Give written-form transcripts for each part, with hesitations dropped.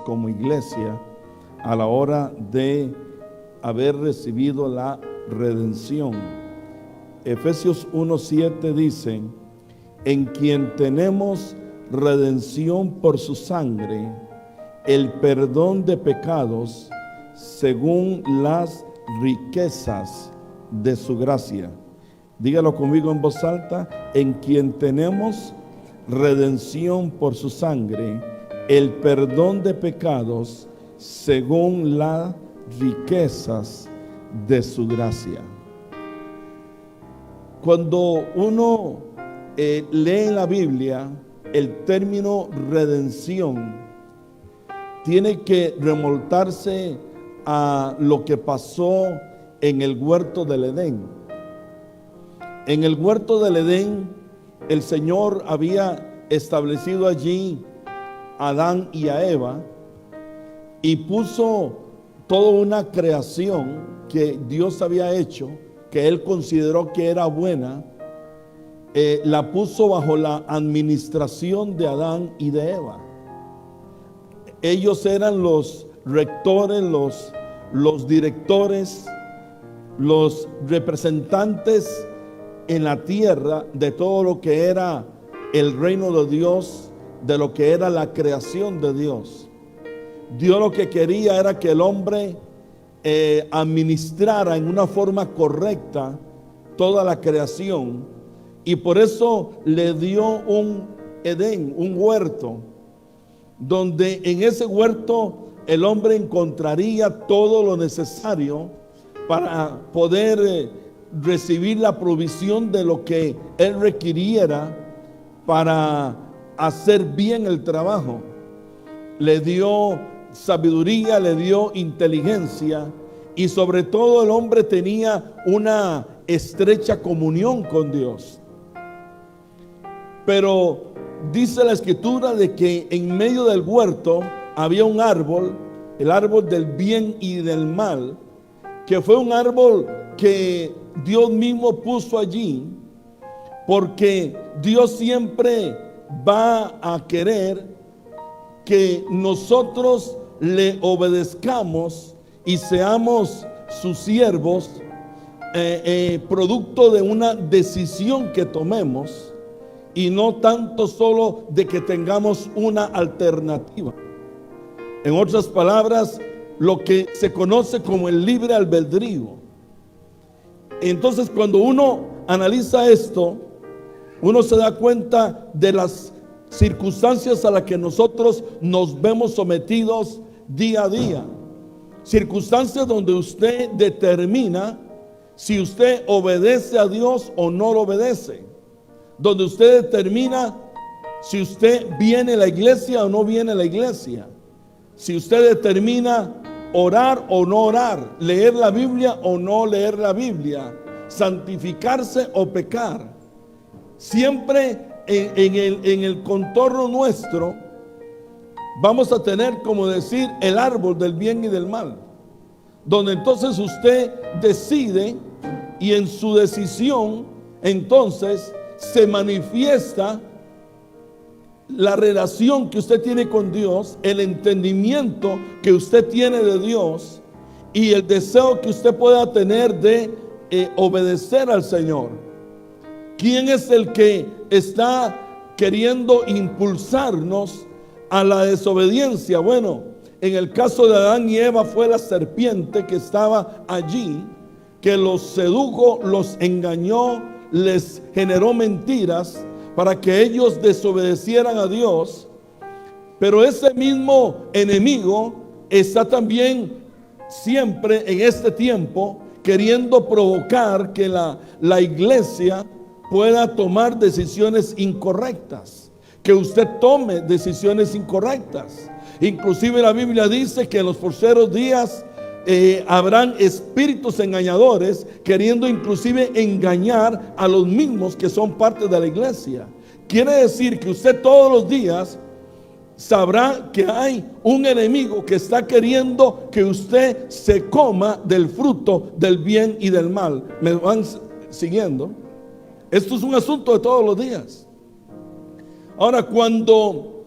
como iglesia a la hora de haber recibido la redención. Efesios 1:7 dice: en quien tenemos redención por su sangre, el perdón de pecados según las riquezas de su gracia. Dígalo conmigo en voz alta: en quien tenemos redención por su sangre, el perdón de pecados según las riquezas de su gracia. Cuando uno lee en la Biblia el término redención, tiene que remontarse a lo que pasó en el huerto del Edén. En el huerto del Edén, el Señor había establecido allí a Adán y a Eva y puso toda una creación que Dios había hecho, que Él consideró que era buena, la puso bajo la administración de Adán y de Eva. Ellos eran los rectores, los directores, los representantes en la tierra de todo lo que era el reino de Dios, de lo que era la creación de Dios. Dios lo que quería era que el hombre administrara en una forma correcta toda la creación, y por eso le dio un Edén, un huerto, donde en ese huerto el hombre encontraría todo lo necesario para poder recibir la provisión de lo que él requiriera para hacer bien el trabajo. Le dio sabiduría, le dio inteligencia, y sobre todo el hombre tenía una estrecha comunión con Dios. Pero dice la Escritura de que en medio del huerto había un árbol, el árbol del bien y del mal, que fue un árbol que Dios mismo puso allí, porque Dios siempre va a querer que nosotros le obedezcamos y seamos sus siervos, producto de una decisión que tomemos, y no tanto solo de que tengamos una alternativa. En otras palabras, lo que se conoce como el libre albedrío. Entonces, cuando uno analiza esto, uno se da cuenta de las circunstancias a las que nosotros nos vemos sometidos día a día. Circunstancias donde usted determina si usted obedece a Dios o no lo obedece. Donde usted determina si usted viene a la iglesia o no viene a la iglesia. Si usted determina orar o no orar, leer la Biblia o no leer la Biblia, santificarse o pecar. Siempre en el contorno nuestro vamos a tener, como decir, el árbol del bien y del mal, donde entonces usted decide, y en su decisión entonces se manifiesta la relación que usted tiene con Dios, el entendimiento que usted tiene de Dios y el deseo que usted pueda tener de obedecer al Señor. ¿Quién es el que está queriendo impulsarnos a la desobediencia? Bueno, en el caso de Adán y Eva fue la serpiente que estaba allí, que los sedujo, los engañó, les generó mentiras para que ellos desobedecieran a Dios. Pero ese mismo enemigo está también siempre en este tiempo queriendo provocar que la iglesia pueda tomar decisiones incorrectas, que usted tome decisiones incorrectas. Inclusive la Biblia dice que en los postreros días habrán espíritus engañadores queriendo inclusive engañar a los mismos que son parte de la iglesia. Quiere decir que usted todos los días sabrá que hay un enemigo que está queriendo que usted se coma del fruto del bien y del mal. ¿Me van siguiendo? Esto es un asunto de todos los días. Ahora, cuando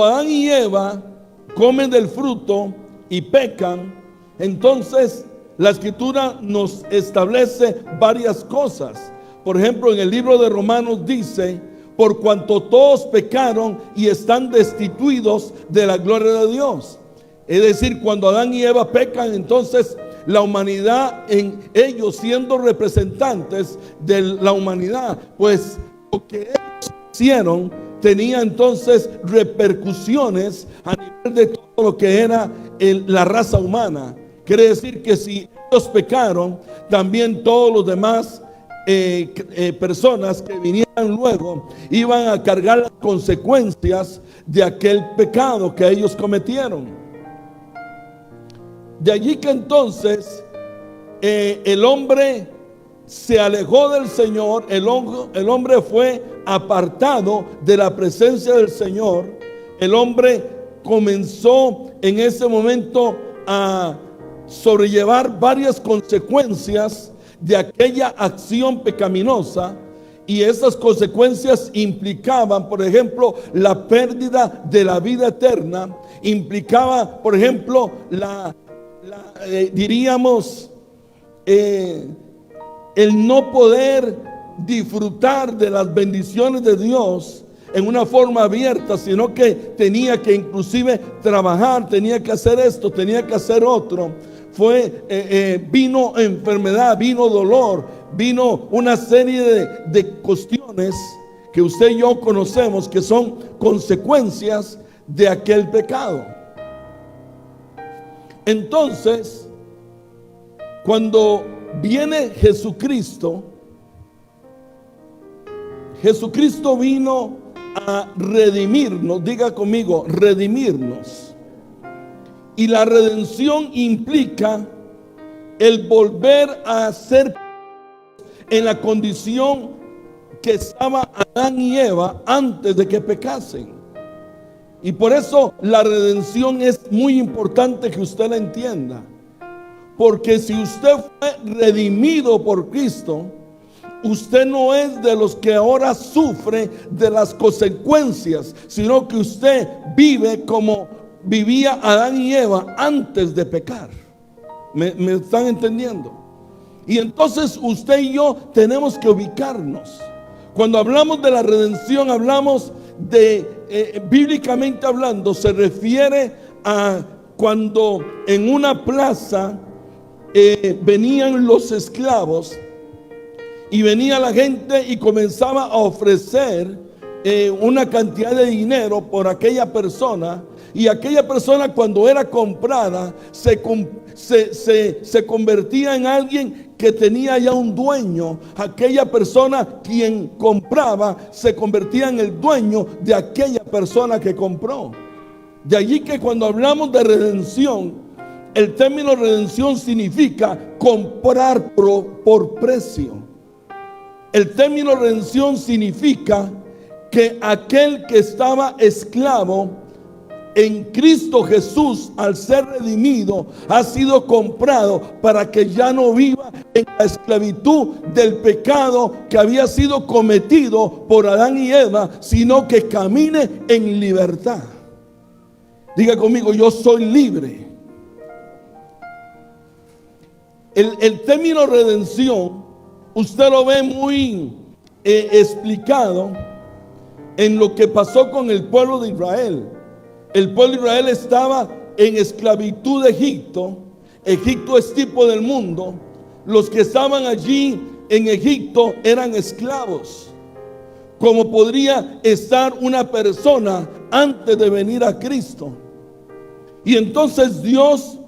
Adán y Eva comen del fruto y pecan, entonces la Escritura nos establece varias cosas. Por ejemplo, en el libro de Romanos dice: por cuanto todos pecaron y están destituidos de la gloria de Dios. Es decir, cuando Adán y Eva pecan, entonces la humanidad, en ellos siendo representantes de la humanidad, pues lo que ellos hicieron tenía entonces repercusiones a nivel de todo lo que era la raza humana. Quiere decir que si ellos pecaron, también todos los demás personas que vinieran luego iban a cargar las consecuencias de aquel pecado que ellos cometieron. De allí que entonces el hombre se alejó del Señor, el hombre fue apartado de la presencia del Señor. El hombre comenzó en ese momento a sobrellevar varias consecuencias de aquella acción pecaminosa, y esas consecuencias implicaban, por ejemplo, la pérdida de la vida eterna, implicaba, por ejemplo, diríamos, el no poder disfrutar de las bendiciones de Dios en una forma abierta, sino que tenía que inclusive trabajar, tenía que hacer esto, tenía que hacer otro. Vino enfermedad, vino dolor, vino una serie de cuestiones que usted y yo conocemos, que son consecuencias de aquel pecado. Entonces, cuando viene Jesucristo vino a redimirnos. Diga conmigo, redimirnos. Y la redención implica el volver a ser en la condición que estaba Adán y Eva antes de que pecasen. Y por eso la redención es muy importante que usted la entienda. Porque si usted fue redimido por Cristo, usted no es de los que ahora sufre de las consecuencias, sino que usted vive como vivía Adán y Eva antes de pecar. ¿Me están entendiendo? Y entonces usted y yo tenemos que ubicarnos. Cuando hablamos de la redención, hablamos de, bíblicamente hablando, se refiere a cuando en una plaza venían los esclavos y venía la gente y comenzaba a ofrecer una cantidad de dinero por aquella persona. Y aquella persona, cuando era comprada, se convertía en alguien que tenía ya un dueño. Aquella persona, quien compraba, se convertía en el dueño de aquella persona que compró. De allí que cuando hablamos de redención, el término redención significa comprar por precio. El término redención significa que aquel que estaba esclavo, en Cristo Jesús, al ser redimido, ha sido comprado para que ya no viva en la esclavitud del pecado que había sido cometido por Adán y Eva, sino que camine en libertad. Diga conmigo, yo soy libre. El término redención, usted lo ve muy explicado en lo que pasó con el pueblo de Israel. El pueblo de Israel estaba en esclavitud de Egipto. Egipto es tipo del mundo. Los que estaban allí en Egipto eran esclavos, como podría estar una persona antes de venir a Cristo. Y entonces Dios,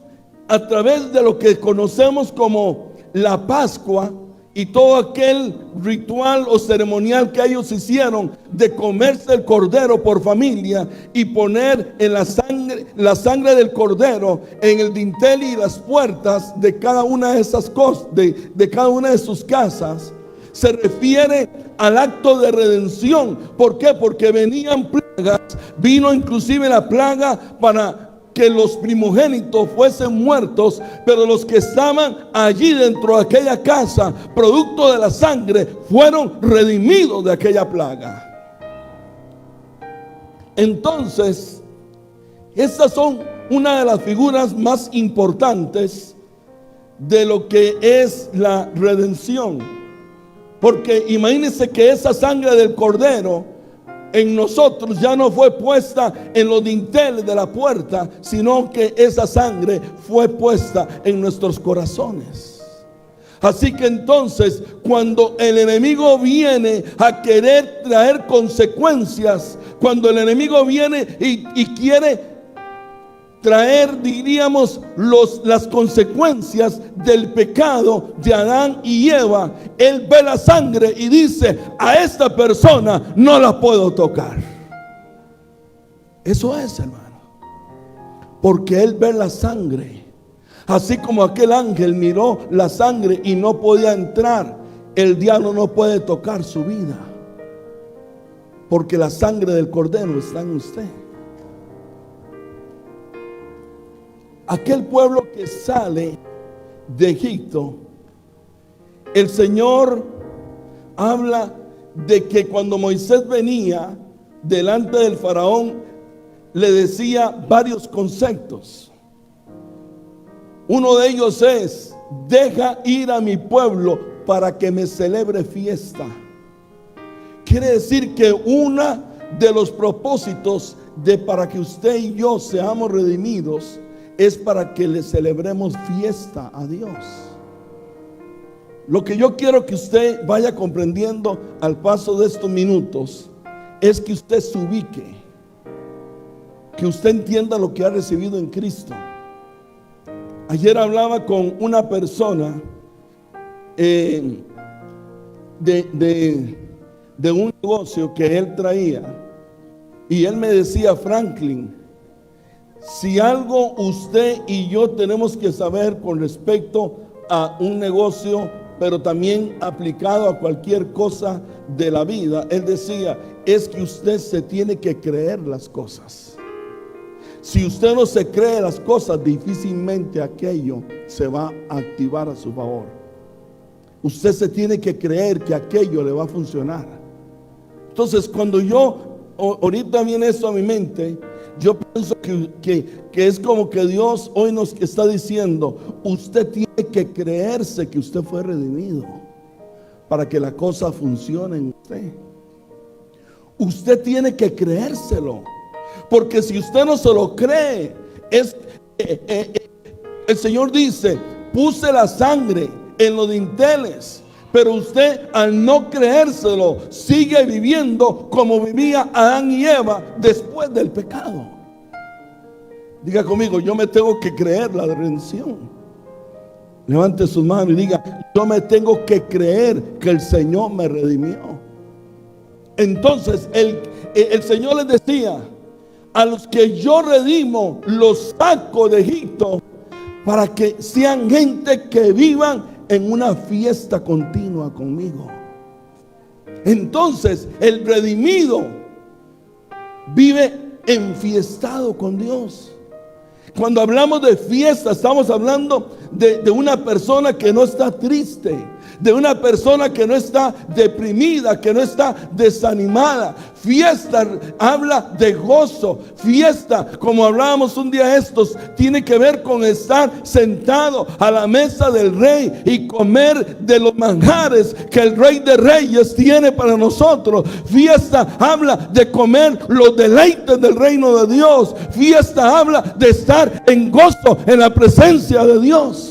a través de lo que conocemos como la Pascua y todo aquel ritual o ceremonial que ellos hicieron de comerse el cordero por familia y poner en la sangre del cordero en el dintel y las puertas de cada una de esas cosas, de cada una de sus casas, se refiere al acto de redención. ¿Por qué? Porque venían plagas, vino inclusive la plaga para que los primogénitos fuesen muertos, pero los que estaban allí dentro de aquella casa, producto de la sangre, fueron redimidos de aquella plaga. Entonces, Estas son una de las figuras más importantes de lo que es la redención. Porque imagínense que esa sangre del Cordero en nosotros ya no fue puesta en los dinteles de la puerta, sino que esa sangre fue puesta en nuestros corazones. Así que entonces, cuando el enemigo viene a querer traer consecuencias, cuando el enemigo viene y quiere traer, diríamos, las consecuencias del pecado de Adán y Eva, él ve la sangre y dice: a esta persona no la puedo tocar. Eso es, hermano, porque él ve la sangre. Así como aquel ángel miró la sangre y no podía entrar, el diablo no puede tocar su vida, porque la sangre del Cordero está en usted. Aquel pueblo que sale de Egipto, el Señor habla de que cuando Moisés venía delante del faraón, le decía varios conceptos. Uno de ellos es: deja ir a mi pueblo para que me celebre fiesta. Quiere decir que uno de los propósitos para que usted y yo seamos redimidos es para que le celebremos fiesta a Dios. Lo que yo quiero que usted vaya comprendiendo al paso de estos minutos es que usted se ubique, que usted entienda lo que ha recibido en Cristo. Ayer hablaba con una persona de un negocio que él traía, y él me decía: Franklin, si algo usted y yo tenemos que saber con respecto a un negocio, pero también aplicado a cualquier cosa de la vida, él decía, es que usted se tiene que creer las cosas. Si usted no se cree las cosas, difícilmente aquello se va a activar a su favor. Usted se tiene que creer que aquello le va a funcionar. Entonces, cuando ahorita viene esto a mi mente, yo pienso que es como que Dios hoy nos está diciendo: usted tiene que creerse que usted fue redimido para que la cosa funcione en usted. Usted tiene que creérselo, porque si usted no se lo cree, el Señor dice: puse la sangre en los dinteles. Pero usted, al no creérselo, sigue viviendo como vivía Adán y Eva después del pecado. Diga conmigo: yo me tengo que creer la redención. Levante sus manos y diga: yo me tengo que creer que el Señor me redimió. Entonces el Señor les decía: a los que yo redimo, los saco de Egipto para que sean gente que vivan en una fiesta continua conmigo. Entonces el redimido vive enfiestado con Dios. Cuando hablamos de fiesta, estamos hablando de una persona que no está triste, de una persona que no está deprimida, que no está desanimada. Fiesta habla de gozo. Fiesta, como hablábamos un día estos, tiene que ver con estar sentado a la mesa del rey y comer de los manjares que el Rey de Reyes tiene para nosotros. Fiesta habla de comer los deleites del reino de Dios. Fiesta habla de estar en gozo en la presencia de Dios.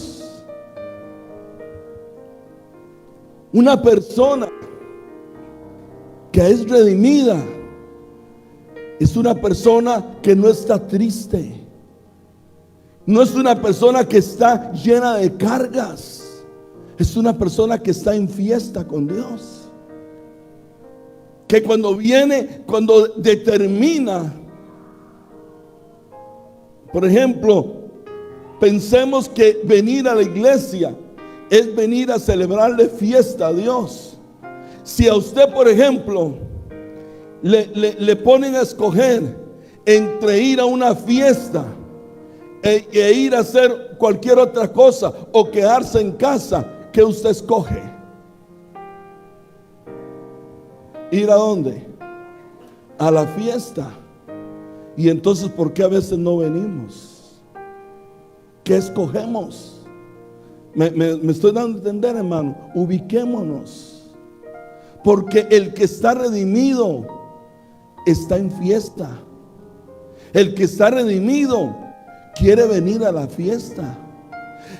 Una persona que es redimida es una persona que no está triste. No es una persona que está llena de cargas. Es una persona que está en fiesta con Dios. Que cuando determina, por ejemplo, pensemos que venir a la iglesia es venir a celebrarle fiesta a Dios. Si a usted, por ejemplo, le ponen a escoger entre ir a una fiesta e ir a hacer cualquier otra cosa o quedarse en casa, ¿qué usted escoge? ¿Ir a dónde? A la fiesta. Y entonces, ¿por qué a veces no venimos? ¿Qué escogemos? Me estoy dando a entender, hermano. Ubiquémonos. Porque el que está redimido está en fiesta. El que está redimido quiere venir a la fiesta.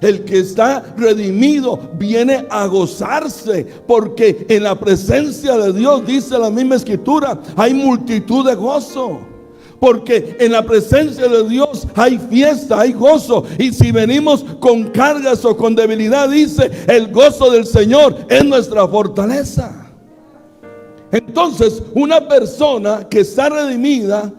El que está redimido viene a gozarse, porque en la presencia de Dios, dice la misma escritura, hay multitud de gozo. Porque en la presencia de Dios hay fiesta, hay gozo. Y si venimos con cargas o con debilidad, dice, el gozo del Señor es nuestra fortaleza. Entonces, una persona que está redimida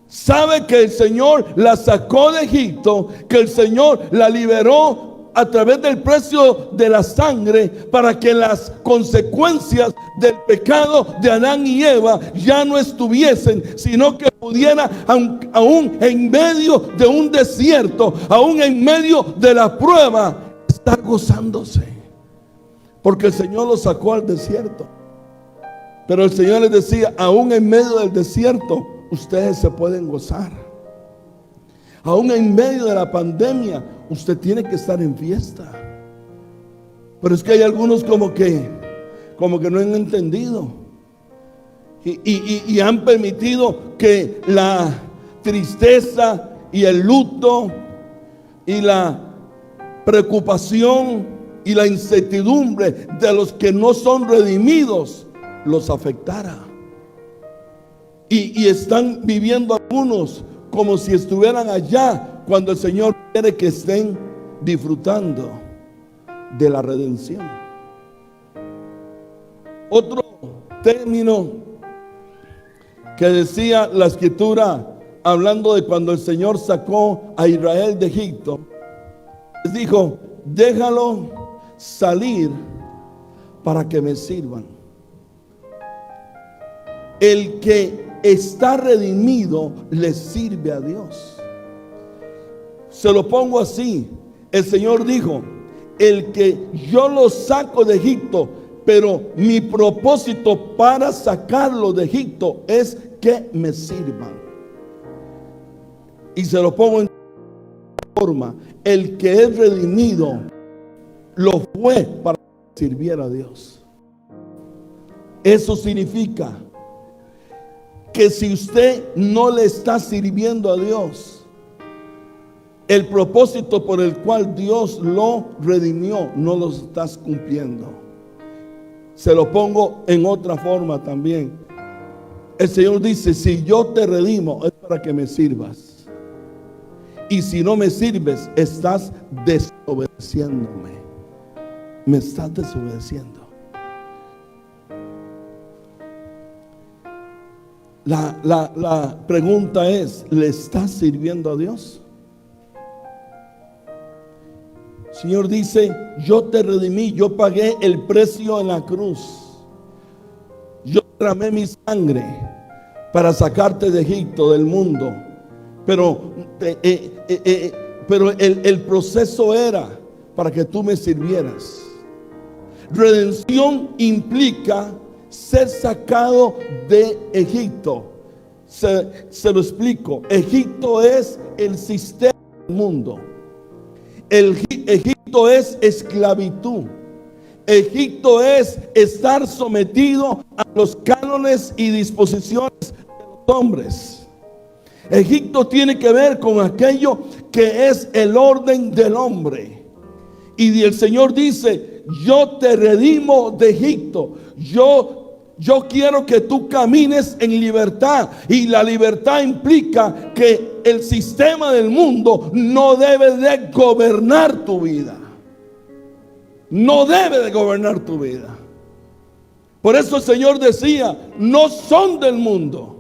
sabe que el Señor la sacó de Egipto, que el Señor la liberó a través del precio de la sangre, para que las consecuencias del pecado de Adán y Eva ya no estuviesen, sino que pudiera, aún en medio de un desierto, aún en medio de la prueba, estar gozándose. Porque el Señor los sacó al desierto. Pero el Señor les decía, aún en medio del desierto, ustedes se pueden gozar. Aún en medio de la pandemia, usted tiene que estar en fiesta. Pero es que hay algunos como que no han entendido. Y han permitido que la tristeza y el luto y la preocupación y la incertidumbre de los que no son redimidos los afectara. Y están viviendo algunos como si estuvieran allá, cuando el Señor quiere que estén disfrutando de la redención. Otro término que decía la escritura, hablando de cuando el Señor sacó a Israel de Egipto, les dijo, déjalo salir para que me sirvan. El que está redimido le sirve a Dios. Se lo pongo así. El Señor dijo, el que yo lo saco de Egipto, pero mi propósito para sacarlo de Egipto es que me sirvan. Y se lo pongo en forma, el que es redimido lo fue para que sirviera a Dios. Eso significa que si usted no le está sirviendo a Dios, el propósito por el cual Dios lo redimió no lo estás cumpliendo. Se lo pongo en otra forma también. El Señor dice, si yo te redimo es para que me sirvas. Y si no me sirves, estás desobedeciéndome. Me estás desobedeciendo. La pregunta es, ¿le estás sirviendo a Dios? El Señor dice, yo te redimí, yo pagué el precio en la cruz. Yo derramé mi sangre para sacarte de Egipto, del mundo. Pero el proceso era para que tú me sirvieras. Redención implica ser sacado de Egipto. Se lo explico. Egipto es el sistema del mundo. Egipto es esclavitud. Egipto es estar sometido a los cánones y disposiciones de los hombres. Egipto tiene que ver con aquello que es el orden del hombre. Y el Señor dice, yo te redimo de Egipto. Yo quiero que tú camines en libertad. Y la libertad implica que el sistema del mundo no debe de gobernar tu vida. No debe de gobernar tu vida. Por eso el Señor decía, no son del mundo.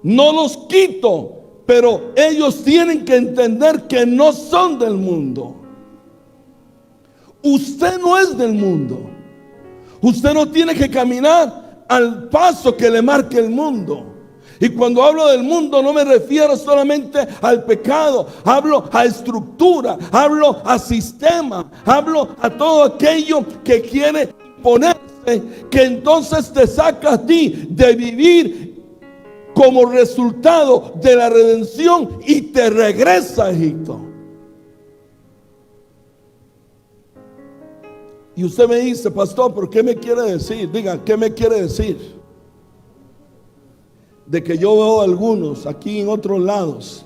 No los quito, pero ellos tienen que entender que no son del mundo. Usted no es del mundo. Usted no tiene que caminar al paso que le marque el mundo. Y cuando hablo del mundo no me refiero solamente al pecado. Hablo a estructura, hablo a sistema, hablo a todo aquello que quiere imponerse, que entonces te saca a ti de vivir como resultado de la redención y te regresa a Egipto. Y usted me dice, pastor, ¿por qué me quiere decir? Diga, ¿qué me quiere decir? De que yo veo a algunos aquí en otros lados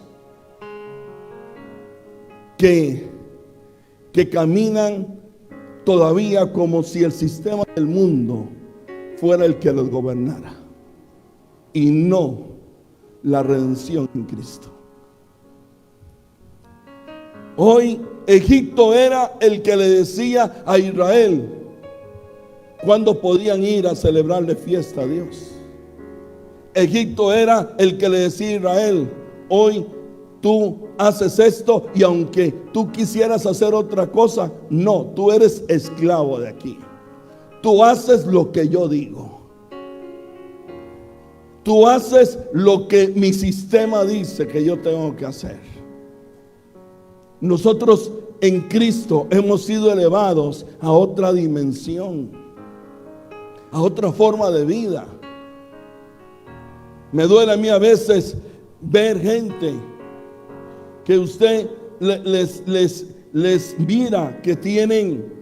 que caminan todavía como si el sistema del mundo fuera el que los gobernara y no la redención en Cristo. Hoy Egipto era el que le decía a Israel cuándo podían ir a celebrarle fiesta a Dios. Egipto era el que le decía a Israel, hoy tú haces esto y aunque tú quisieras hacer otra cosa, no, tú eres esclavo de aquí. Tú haces lo que yo digo. Tú haces lo que mi sistema dice que yo tengo que hacer. Nosotros en Cristo hemos sido elevados a otra dimensión, a otra forma de vida. Me duele a mí a veces ver gente que usted les mira que tienen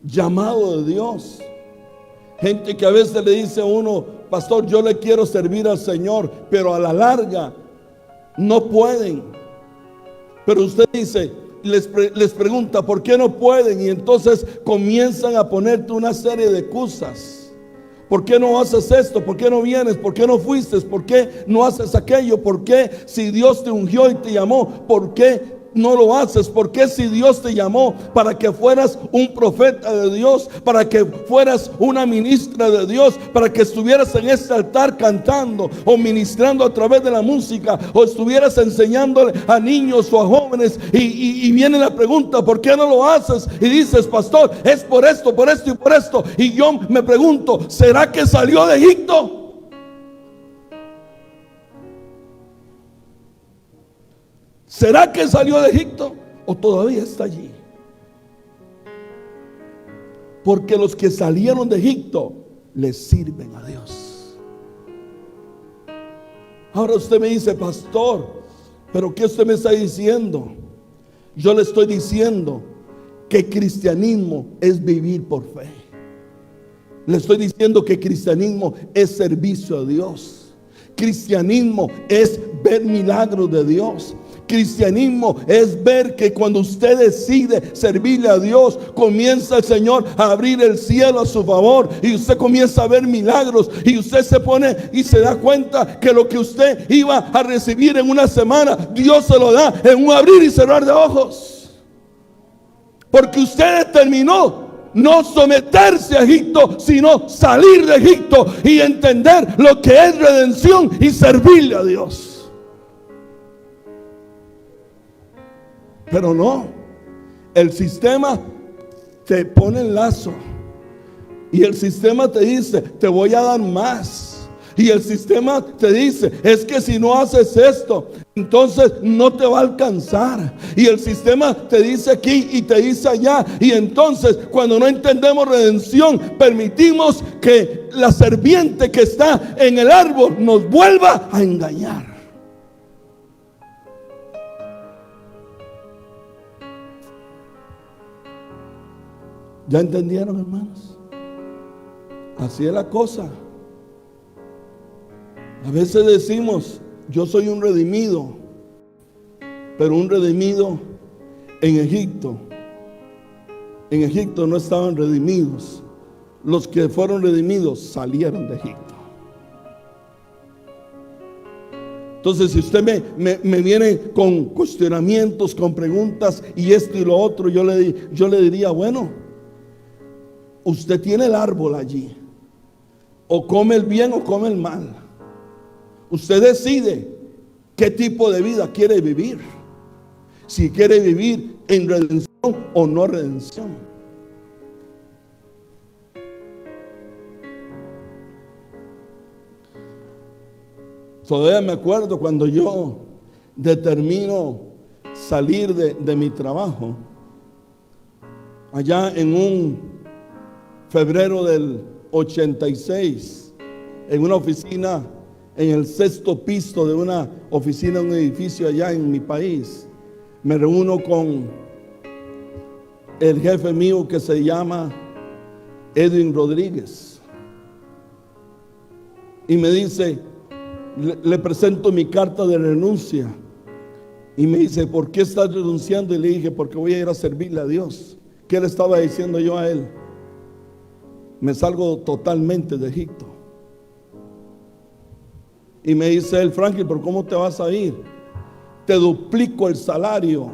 llamado de Dios. Gente que a veces le dice a uno, pastor, yo le quiero servir al Señor, pero a la larga no pueden. Pero usted dice, les pregunta, ¿por qué no pueden? Y entonces comienzan a ponerte una serie de excusas. ¿Por qué no haces esto? ¿Por qué no vienes? ¿Por qué no fuiste? ¿Por qué no haces aquello? ¿Por qué si Dios te ungió y te llamó? ¿Por qué no lo haces? ¿Por qué si Dios te llamó para que fueras un profeta de Dios, para que fueras una ministra de Dios, para que estuvieras en este altar cantando o ministrando a través de la música, o estuvieras enseñándole a niños o a jóvenes, y viene la pregunta, ¿por qué no lo haces? Y dices, pastor, es por esto y por esto. Y yo me pregunto, ¿será que salió de Egipto? ¿Será que salió de Egipto o todavía está allí? Porque los que salieron de Egipto les sirven a Dios. Ahora usted me dice, pastor, ¿pero qué usted me está diciendo? Yo le estoy diciendo que cristianismo es vivir por fe. Le estoy diciendo que cristianismo es servicio a Dios. Cristianismo es ver milagros de Dios. Cristianismo es ver que cuando usted decide servirle a Dios, comienza el Señor a abrir el cielo a su favor y usted comienza a ver milagros, y usted se pone y se da cuenta que lo que usted iba a recibir en una semana, Dios se lo da en un abrir y cerrar de ojos, porque usted determinó no someterse a Egipto, sino salir de Egipto y entender lo que es redención y servirle a Dios. Pero no, el sistema te pone el lazo y el sistema te dice, te voy a dar más. Y el sistema te dice, es que si no haces esto, entonces no te va a alcanzar. Y el sistema te dice aquí y te dice allá. Y entonces cuando no entendemos redención, permitimos que la serpiente que está en el árbol nos vuelva a engañar. ¿Ya entendieron, hermanos? Así es la cosa. A veces decimos, yo soy un redimido, pero un redimido en Egipto. En Egipto no estaban redimidos. Los que fueron redimidos salieron de Egipto. Entonces, si usted me viene con cuestionamientos, con preguntas y esto y lo otro, yo le diría, bueno, usted tiene el árbol allí. O come el bien o come el mal. Usted decide qué tipo de vida quiere vivir. Si quiere vivir en redención o no redención. Todavía me acuerdo cuando yo determino salir de mi trabajo. Allá en un febrero del 86, en una oficina, en el 6º piso de una oficina, un edificio allá en mi país. Me reúno con el jefe mío que se llama Edwin Rodríguez. Y me dice, le presento mi carta de renuncia. Y me dice, ¿por qué estás renunciando? Y le dije, porque voy a ir a servirle a Dios. ¿Qué le estaba diciendo yo a él? Me salgo totalmente de Egipto. Y me dice él, Franklin, ¿pero cómo te vas a ir? Te duplico el salario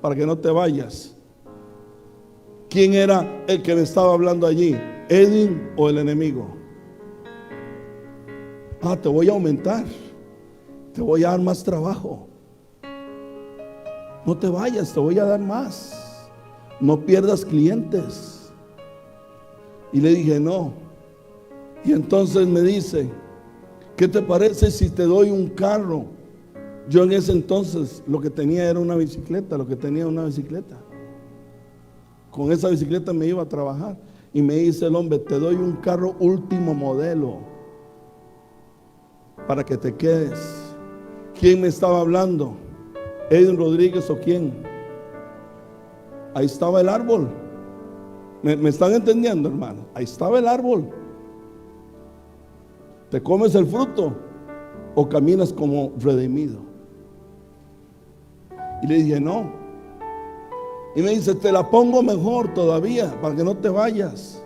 para que no te vayas. ¿Quién era el que me estaba hablando allí? ¿Edwin o el enemigo? Te voy a aumentar, te voy a dar más trabajo. No te vayas, te voy a dar más. No pierdas clientes. Y le dije, no. Y entonces me dice, ¿qué te parece si te doy un carro? Yo en ese entonces lo que tenía era una bicicleta, Con esa bicicleta me iba a trabajar. Y me dice el hombre, te doy un carro último modelo para que te quedes. ¿Quién me estaba hablando? ¿Edwin Rodríguez o quién? Ahí estaba el árbol. ¿Me están entendiendo, hermano? Ahí estaba el árbol. ¿Te comes el fruto o caminas como redimido? Y le dije, no. Y me dice, te la pongo mejor todavía para que no te vayas.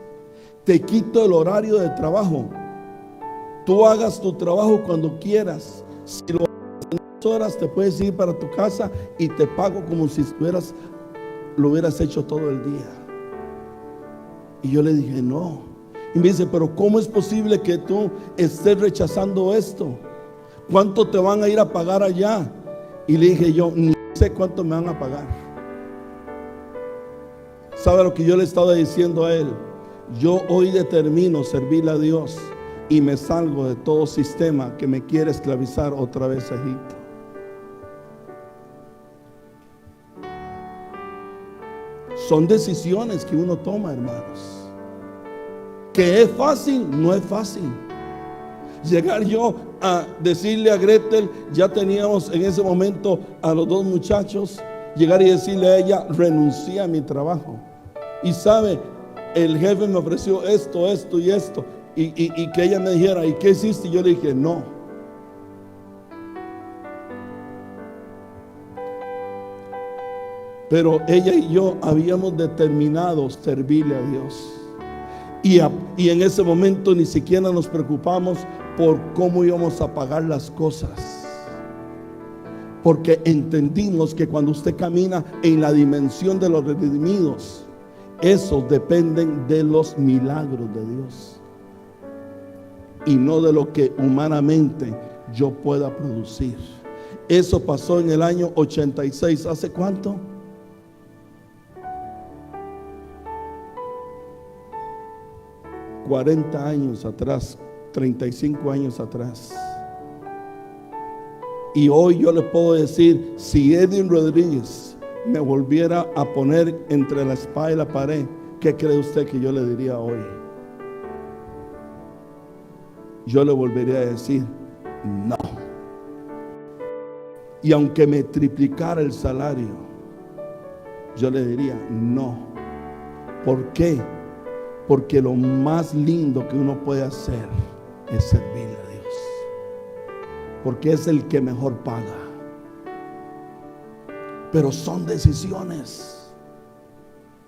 Te quito el horario de trabajo. Tú hagas tu trabajo cuando quieras. Si lo haces en 2 horas, te puedes ir para tu casa y te pago como si lo hubieras hecho todo el día. Y yo le dije, no. Y me dice, pero ¿cómo es posible que tú estés rechazando esto? ¿Cuánto te van a ir a pagar allá? Y le dije yo, ni sé cuánto me van a pagar. ¿Sabe lo que yo le estaba diciendo a él? Yo hoy determino servirle a Dios y me salgo de todo sistema que me quiere esclavizar otra vez a Egipto. Son decisiones que uno toma, hermanos. Que es fácil, no es fácil. Llegar yo a decirle a Gretel, ya teníamos en ese momento a los 2 muchachos, llegar y decirle a ella, renuncié a mi trabajo. Y sabe, el jefe me ofreció esto y esto. Y que ella me dijera, ¿y qué hiciste? Y yo le dije, no. Pero ella y yo habíamos determinado servirle a Dios. Y en ese momento ni siquiera nos preocupamos por cómo íbamos a pagar las cosas. Porque entendimos que cuando usted camina en la dimensión de los redimidos, esos dependen de los milagros de Dios y no de lo que humanamente yo pueda producir. Eso pasó en el año 86. ¿Hace cuánto? $40 años atrás, 35 años atrás. Y hoy yo le puedo decir, si Edwin Rodríguez me volviera a poner entre la espada y la pared, ¿qué cree usted que yo le diría hoy? Yo le volvería a decir, no. Y aunque me triplicara el salario, yo le diría, no. ¿Por qué? Porque lo más lindo que uno puede hacer es servirle a Dios. Porque es el que mejor paga. Pero son decisiones.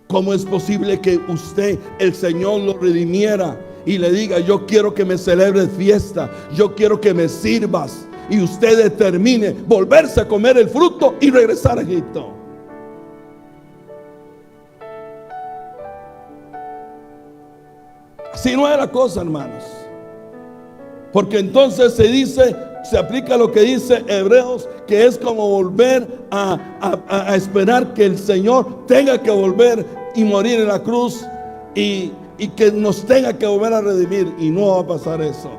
¿Cómo es posible que usted, el Señor, lo redimiera y le diga, yo quiero que me celebres fiesta, yo quiero que me sirvas, y usted determine volverse a comer el fruto y regresar a Egipto? Así no es la cosa, hermanos. Porque entonces se aplica lo que dice Hebreos, que es como volver a esperar que el Señor tenga que volver y morir en la cruz y que nos tenga que volver a redimir. Y no va a pasar eso.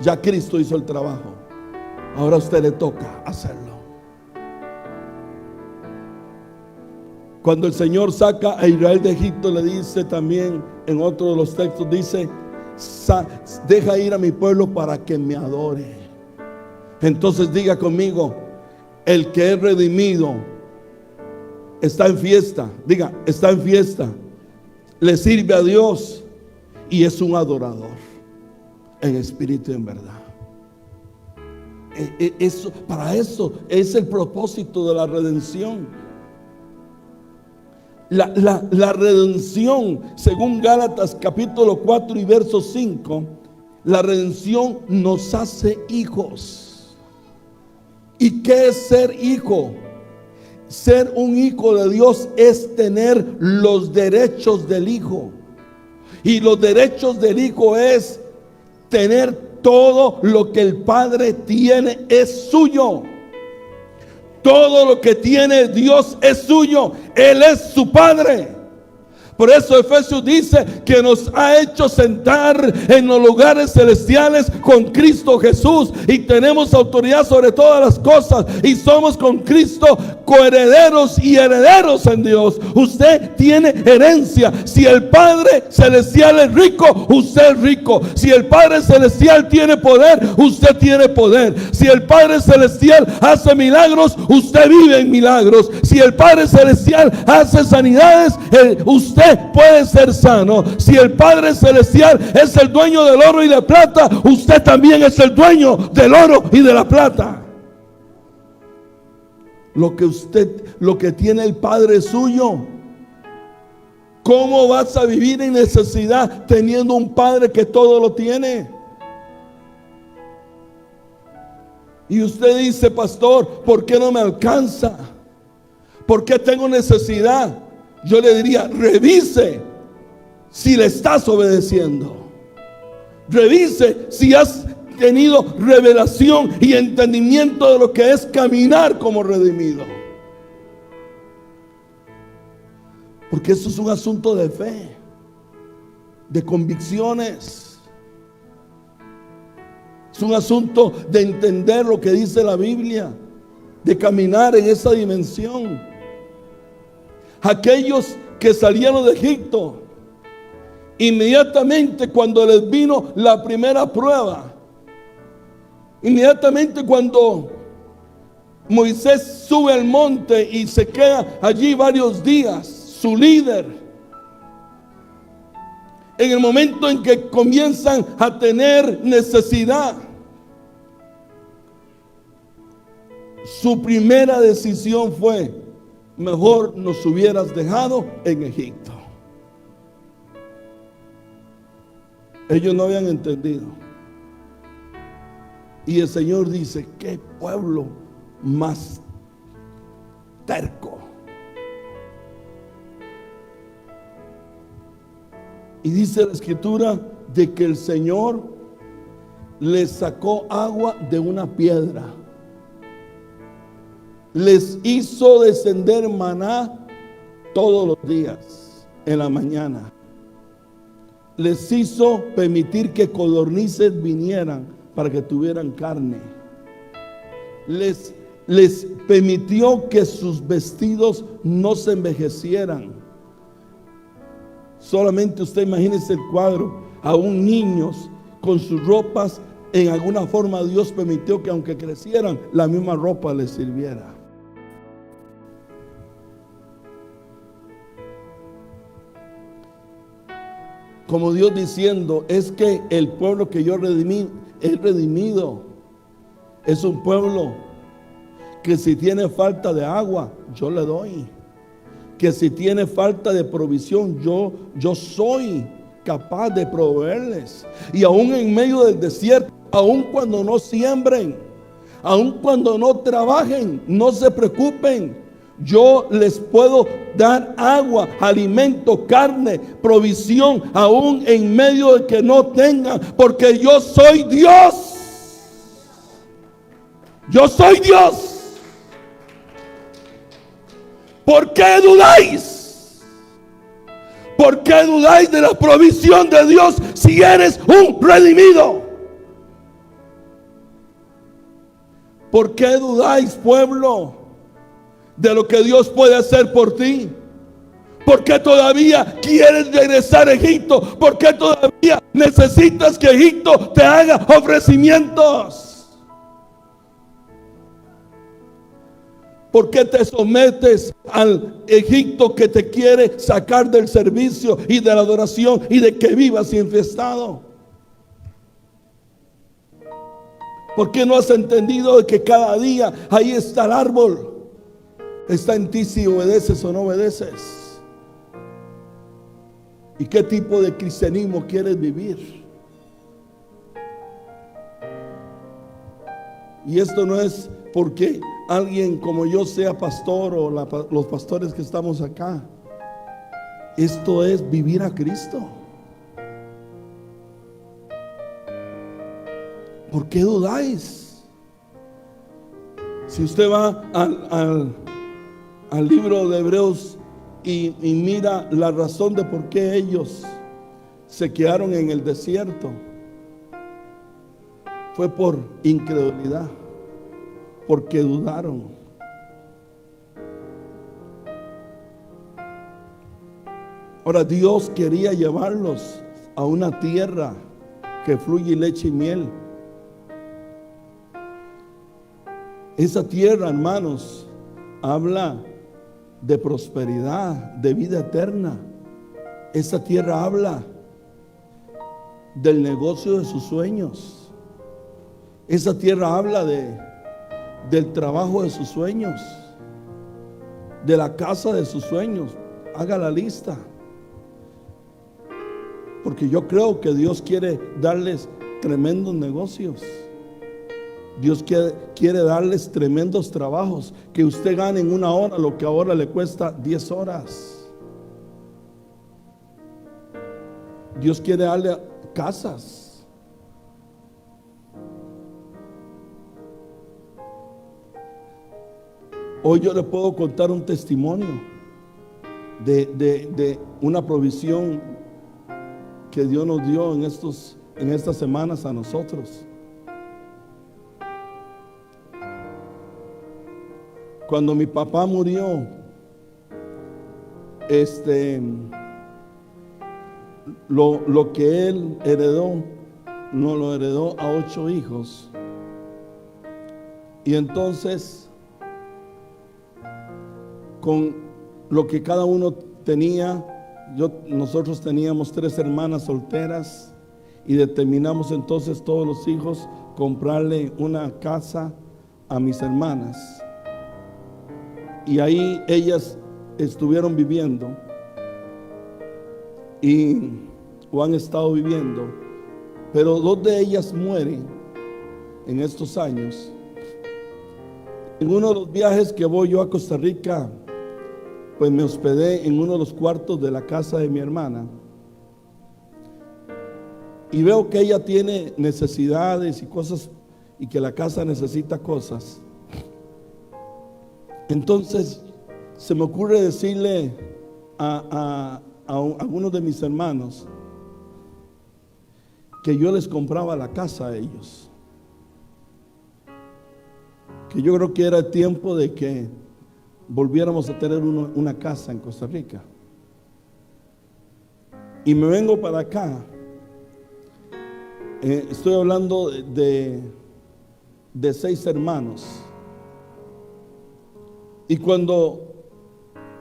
Ya Cristo hizo el trabajo. Ahora a usted le toca hacerlo. Cuando el Señor saca a Israel de Egipto, le dice también en otro de los textos, dice, deja ir a mi pueblo para que me adore. Entonces diga conmigo, el que es redimido está en fiesta. Diga, está en fiesta. Le sirve a Dios y es un adorador en espíritu y en verdad. Para eso es el propósito de la redención. La redención, según Gálatas capítulo 4 y verso 5, la redención nos hace hijos. ¿Y qué es ser hijo? Ser un hijo de Dios es tener los derechos del hijo. Y los derechos del hijo es tener todo lo que el Padre tiene es suyo. Todo lo que tiene Dios es suyo. Él es su Padre. Por eso Efesios dice que nos ha hecho sentar en los lugares celestiales con Cristo Jesús. Y tenemos autoridad sobre todas las cosas. Y somos con Cristo coherederos y herederos en Dios. Usted tiene herencia. Si el Padre Celestial es rico, usted es rico. Si el Padre Celestial tiene poder, usted tiene poder. Si el Padre Celestial hace milagros, usted vive en milagros. Si el Padre Celestial hace sanidades, usted puede ser sano. Si el Padre Celestial es el dueño del oro y de plata, usted también es el dueño del oro y de la plata. Lo que tiene el Padre es suyo. ¿Cómo vas a vivir en necesidad teniendo un Padre que todo lo tiene? Y usted dice, pastor, ¿por qué no me alcanza? ¿Por qué tengo necesidad? Yo le diría, revise si le estás obedeciendo. Revise si has tenido revelación y entendimiento de lo que es caminar como redimido. Porque eso es un asunto de fe, de convicciones. Es un asunto de entender lo que dice la Biblia, de caminar en esa dimensión. Aquellos que salieron de Egipto, inmediatamente cuando les vino la primera prueba, inmediatamente cuando Moisés sube al monte y se queda allí varios días, su líder, en el momento en que comienzan a tener necesidad, su primera decisión fue: mejor nos hubieras dejado en Egipto. Ellos no habían entendido. Y el Señor dice: qué pueblo más terco. Y dice la Escritura de que el Señor les sacó agua de una piedra. Les hizo descender maná todos los días en la mañana. Les hizo permitir que codornices vinieran para que tuvieran carne. Les permitió que sus vestidos no se envejecieran. Solamente usted imagínese el cuadro, aún niños con sus ropas, en alguna forma Dios permitió que aunque crecieran, la misma ropa les sirviera. Como Dios diciendo, es que el pueblo que yo redimí, es redimido. Es un pueblo que si tiene falta de agua, yo le doy. Que si tiene falta de provisión, yo soy capaz de proveerles. Y aún en medio del desierto, aún cuando no siembren, aún cuando no trabajen, no se preocupen. Yo les puedo dar agua, alimento, carne, provisión, aún en medio de que no tengan, porque yo soy Dios. Yo soy Dios. ¿Por qué dudáis? ¿Por qué dudáis de la provisión de Dios si eres un redimido? ¿Por qué dudáis, pueblo, de lo que Dios puede hacer por ti? ¿Por qué todavía quieres regresar a Egipto? ¿Por qué todavía necesitas que Egipto te haga ofrecimientos? ¿Por qué te sometes al Egipto que te quiere sacar del servicio y de la adoración y de que vivas infestado? ¿Por qué no has entendido que cada día ahí está el árbol? Está en ti si obedeces o no obedeces. ¿Y qué tipo de cristianismo quieres vivir? Y esto no es porque alguien como yo sea pastor o los pastores que estamos acá. Esto es vivir a Cristo. ¿Por qué dudáis? Si usted va al libro de Hebreos y mira la razón de por qué ellos se quedaron en el desierto, fue por incredulidad, porque dudaron. Ahora Dios quería llevarlos a una tierra que fluye leche y miel. Esa tierra, hermanos, habla de prosperidad, de vida eterna. Esa tierra habla del negocio de sus sueños. Esa tierra habla del trabajo de sus sueños, de la casa de sus sueños. Haga la lista, porque yo creo que Dios quiere darles tremendos negocios. Dios quiere darles tremendos trabajos, que usted gane en una hora lo que ahora le cuesta 10 horas. Dios quiere darle casas. Hoy yo le puedo contar un testimonio de una provisión que Dios nos dio en estas semanas a nosotros. Cuando mi papá murió, lo que él heredó, no lo heredó a 8 hijos. Y entonces, con lo que cada uno tenía, nosotros teníamos 3 hermanas solteras y determinamos entonces todos los hijos comprarle una casa a mis hermanas. Y ahí ellas estuvieron viviendo o han estado viviendo, pero 2 de ellas mueren en estos años. En uno de los viajes que voy yo a Costa Rica, pues me hospedé en uno de los cuartos de la casa de mi hermana y veo que ella tiene necesidades y cosas, y que la casa necesita cosas. Entonces se me ocurre decirle a algunos de mis hermanos que yo les compraba la casa a ellos, que yo creo que era el tiempo de que volviéramos a tener una casa en Costa Rica. Y me vengo para acá. Estoy hablando de 6 hermanos. Y cuando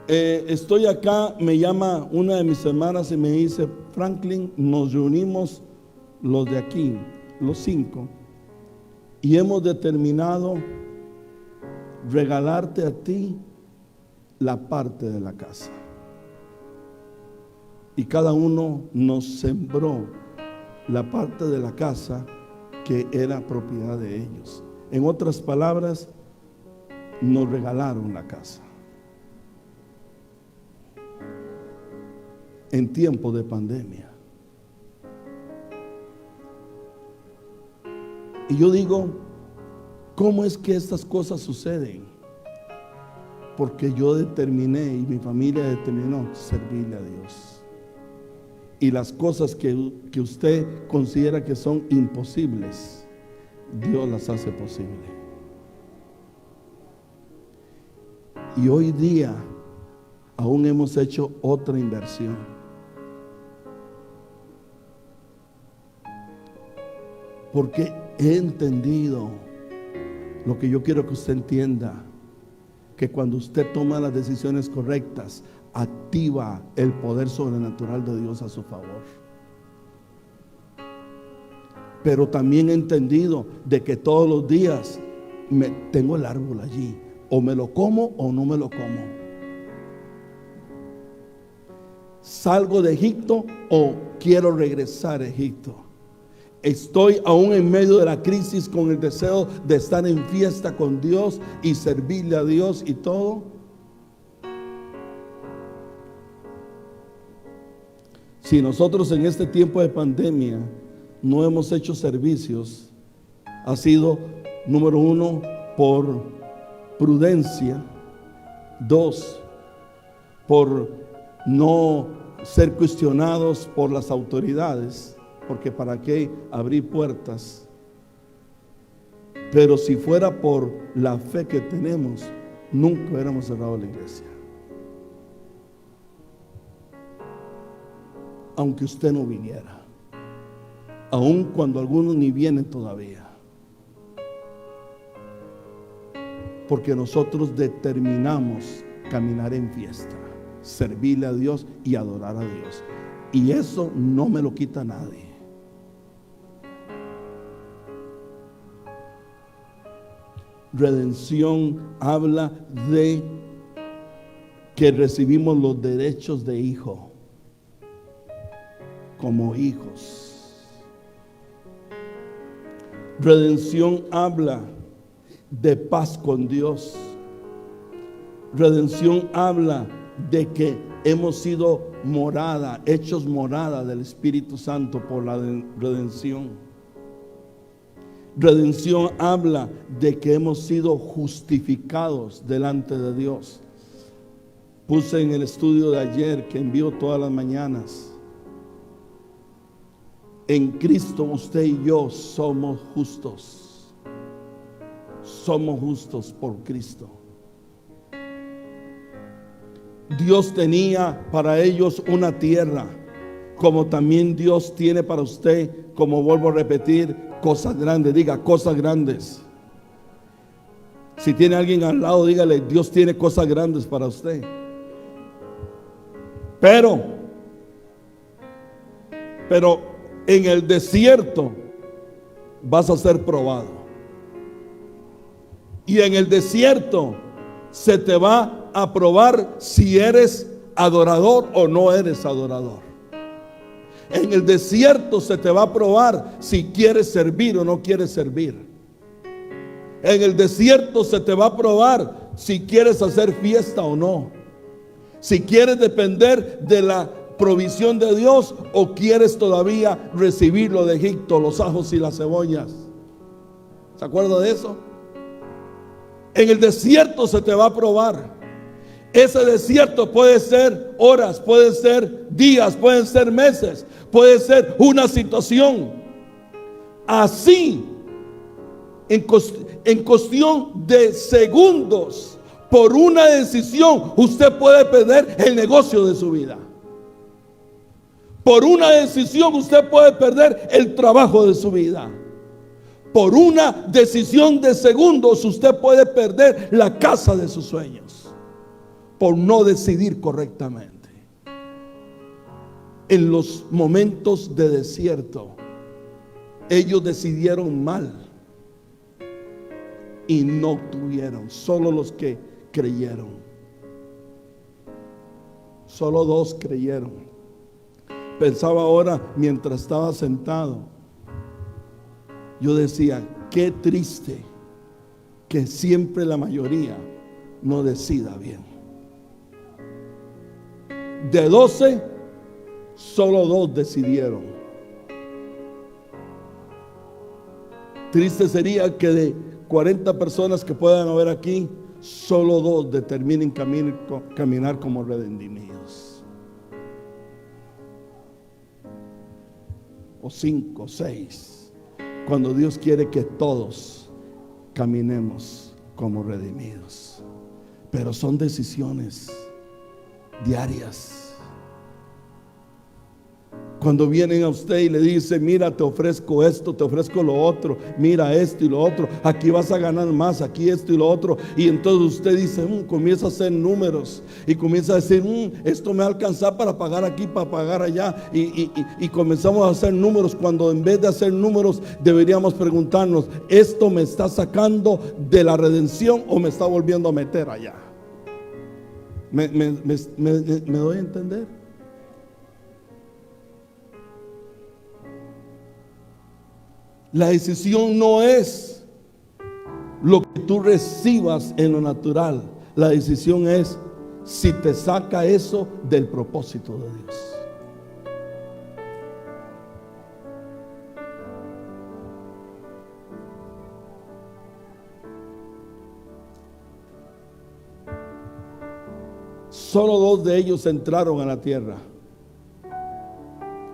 estoy acá, me llama una de mis hermanas y me dice: Franklin, nos reunimos los de aquí, los 5, y hemos determinado regalarte a ti la parte de la casa. Y cada uno nos sembró la parte de la casa que era propiedad de ellos. En otras palabras, nos regalaron la casa en tiempo de pandemia. Y yo digo, ¿cómo es que estas cosas suceden? Porque yo determiné y mi familia determinó servirle a Dios. Y las cosas que usted considera que son imposibles, Dios las hace posible. Y hoy día aún hemos hecho otra inversión. Porque he entendido lo que yo quiero que usted entienda, que cuando usted toma las decisiones correctas, activa el poder sobrenatural de Dios a su favor. Pero también he entendido de que todos los días tengo el árbol allí, o me lo como o no me lo como. Salgo de Egipto o quiero regresar a Egipto. Estoy aún en medio de la crisis con el deseo de estar en fiesta con Dios y servirle a Dios y todo. Si nosotros en este tiempo de pandemia no hemos hecho servicios, ha sido, número uno, por prudencia. Dos, por no ser cuestionados por las autoridades, porque para qué abrir puertas. Pero si fuera por la fe que tenemos, nunca hubiéramos cerrado la iglesia. Aunque usted no viniera, aun cuando algunos ni vienen todavía, porque nosotros determinamos caminar en fiesta, servirle a Dios y adorar a Dios, y eso no me lo quita nadie. Redención habla de que recibimos los derechos de hijo como hijos. Redención habla de paz con Dios. Redención habla de que hemos sido morada, hechos morada del Espíritu Santo por la redención. Redención habla de que hemos sido justificados delante de Dios. Puse en el estudio de ayer que envío todas las mañanas: en Cristo usted y yo somos justos. Somos justos por Cristo. Dios tenía para ellos una tierra, como también Dios tiene para usted, como vuelvo a repetir, cosas grandes. Diga, cosas grandes. Si tiene alguien al lado, dígale, Dios tiene cosas grandes para usted. Pero en el desierto vas a ser probado. Y en el desierto se te va a probar si eres adorador o no eres adorador. En el desierto se te va a probar si quieres servir o no quieres servir. En el desierto se te va a probar si quieres hacer fiesta o no. Si quieres depender de la provisión de Dios o quieres todavía recibir lo de Egipto, los ajos y las cebollas. ¿Se acuerda de eso? En el desierto se te va a probar. Ese desierto puede ser horas, puede ser días, pueden ser meses, puede ser una situación. Así, en cuestión de segundos, por una decisión, usted puede perder el negocio de su vida. Por una decisión, usted puede perder el trabajo de su vida. Por una decisión de segundos, usted puede perder la casa de sus sueños. Por no decidir correctamente. En los momentos de desierto, ellos decidieron mal y no obtuvieron. Solo los que creyeron. Solo 2 creyeron. Pensaba ahora mientras estaba sentado, yo decía, qué triste que siempre la mayoría no decida bien. De 12, solo 2 decidieron. Triste sería que de 40 personas que puedan haber aquí, solo 2 determinen caminar como redimidos. O 5, 6. Cuando Dios quiere que todos caminemos como redimidos. Pero son decisiones. diarias. Cuando vienen a usted y le dicen: mira, te ofrezco esto, te ofrezco lo otro, mira esto y lo otro, aquí vas a ganar más, aquí esto y lo otro, y entonces usted dice, comienza a hacer números y comienza a decir, esto me va a alcanzar para pagar aquí, para pagar allá, y comenzamos a hacer números, cuando en vez de hacer números deberíamos preguntarnos: ¿esto me está sacando de la redención o me está volviendo a meter allá? ¿Me doy a entender? La decisión no es lo que tú recibas en lo natural. La decisión es si te saca eso del propósito de Dios. Solo 2 de ellos entraron a la tierra.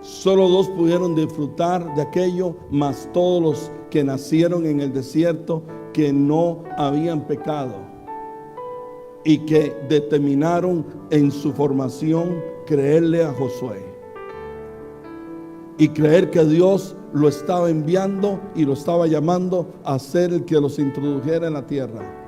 Solo 2 pudieron disfrutar de aquello, mas todos los que nacieron en el desierto, que no habían pecado y que determinaron en su formación creerle a Josué y creer que Dios lo estaba enviando y lo estaba llamando a ser el que los introdujera en la tierra.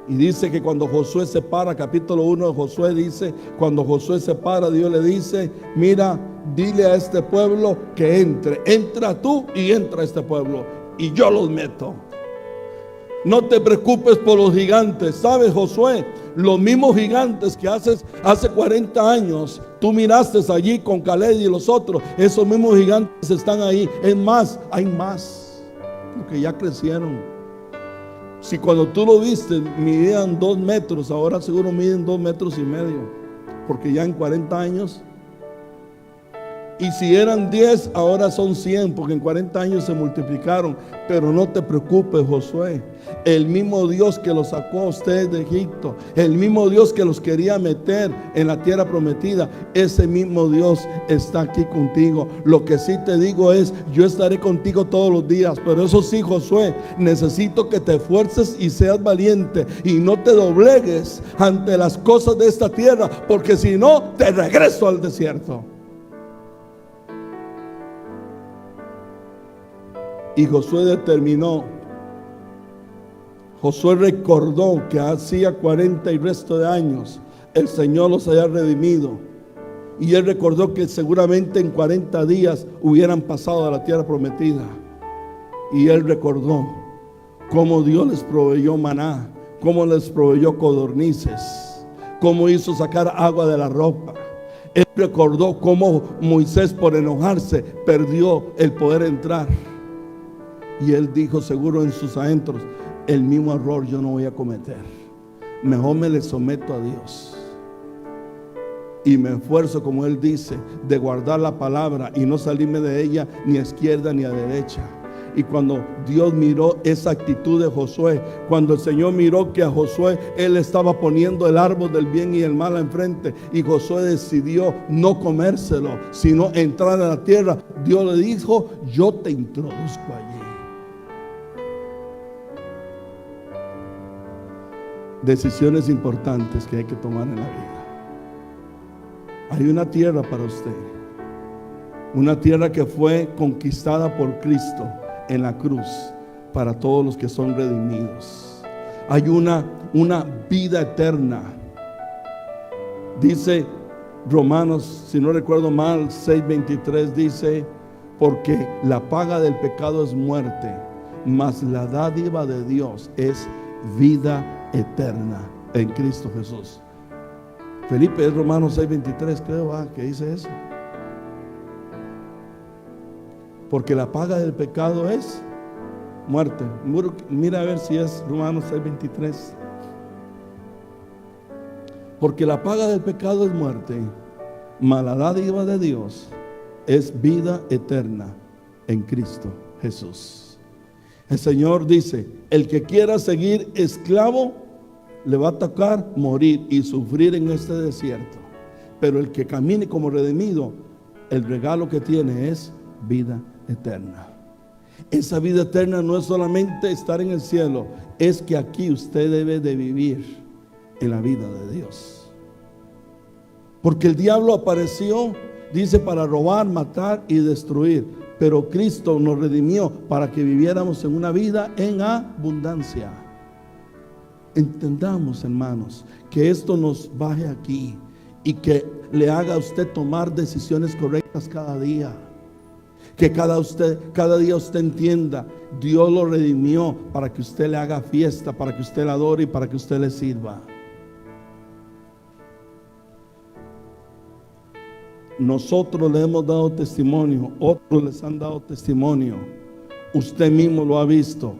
Y dice que cuando Josué se para, capítulo 1 de Josué dice, cuando Josué se para, Dios le dice: mira, dile a este pueblo que entre, entra tú y entra este pueblo, y yo los meto. No te preocupes por los gigantes. ¿Sabes, Josué? Los mismos gigantes que hace 40 años tú miraste allí con Caleb y los otros, esos mismos gigantes están ahí. Es más, hay más, porque ya crecieron. Si cuando tú lo viste midían 2 metros, ahora seguro miden 2,5 metros, porque ya en 40 años. Y si eran 10, ahora son 100, porque en 40 años se multiplicaron. Pero no te preocupes, Josué. El mismo Dios que los sacó a ustedes de Egipto, el mismo Dios que los quería meter en la tierra prometida, ese mismo Dios está aquí contigo. Lo que sí te digo es: yo estaré contigo todos los días. Pero eso sí, Josué, necesito que te esfuerces y seas valiente y no te doblegues ante las cosas de esta tierra, porque si no, te regreso al desierto. Y Josué determinó. Josué recordó que hacía 40 y resto de años el Señor los había redimido. Y él recordó que seguramente en 40 días hubieran pasado a la tierra prometida. Y él recordó cómo Dios les proveyó maná, cómo les proveyó codornices, cómo hizo sacar agua de la roca. Él recordó cómo Moisés, por enojarse, perdió el poder entrar. Y él dijo, seguro en sus adentros: el mismo error yo no voy a cometer. Mejor me le someto a Dios y me esfuerzo, como él dice, de guardar la palabra y no salirme de ella ni a izquierda ni a derecha. Y cuando Dios miró esa actitud de Josué, cuando el Señor miró que a Josué él estaba poniendo el árbol del bien y el mal enfrente, y Josué decidió no comérselo, sino entrar a la tierra, Dios le dijo: yo te introduzco allí. Decisiones importantes que hay que tomar en la vida. Hay una tierra para usted, una tierra que fue conquistada por Cristo en la cruz para todos los que son redimidos. Hay una vida eterna. Dice Romanos, si no recuerdo mal, 6:23 dice: porque la paga del pecado es muerte, mas la dádiva de Dios es vida eterna en Cristo Jesús. Felipe, es Romanos 6:23, creo que dice eso. Porque la paga del pecado es muerte. Mira a ver si es Romanos 6:23. Porque la paga del pecado es muerte, mas la dádiva de Dios es vida eterna en Cristo Jesús. El Señor dice: el que quiera seguir esclavo, le va a tocar morir y sufrir en este desierto. Pero el que camine como redimido, el regalo que tiene es vida eterna. Esa vida eterna no es solamente estar en el cielo, es que aquí usted debe de vivir en la vida de Dios. Porque el diablo apareció, dice, para robar, matar y destruir. Pero Cristo nos redimió para que viviéramos en una vida en abundancia. Entendamos, hermanos, que esto nos baje aquí y que le haga a usted tomar decisiones correctas cada día. Que cada día usted entienda, Dios lo redimió para que usted le haga fiesta, para que usted le adore y para que usted le sirva. Nosotros le hemos dado testimonio, otros les han dado testimonio. Usted mismo lo ha visto,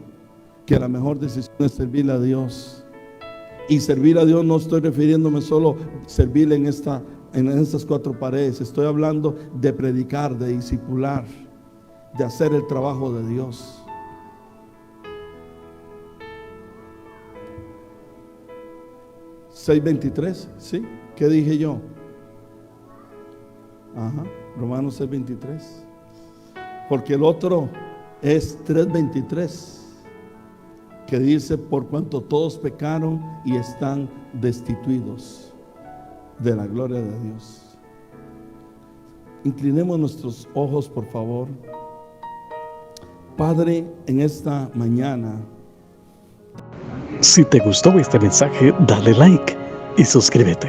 que la mejor decisión es servirle a Dios. Y servir a Dios no estoy refiriéndome solo a servirle en estas cuatro paredes. Estoy hablando de predicar, de discipular, de hacer el trabajo de Dios. ¿6:23? ¿Sí? ¿Qué dije yo? Ajá, Romanos 6:23. Porque el otro es 3:23, que dice: por cuanto todos pecaron y están destituidos de la gloria de Dios. Inclinemos nuestros ojos, por favor. Padre, en esta mañana, si te gustó este mensaje, dale like y suscríbete.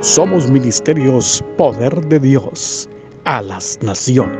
Somos Ministerios Poder de Dios a las Naciones.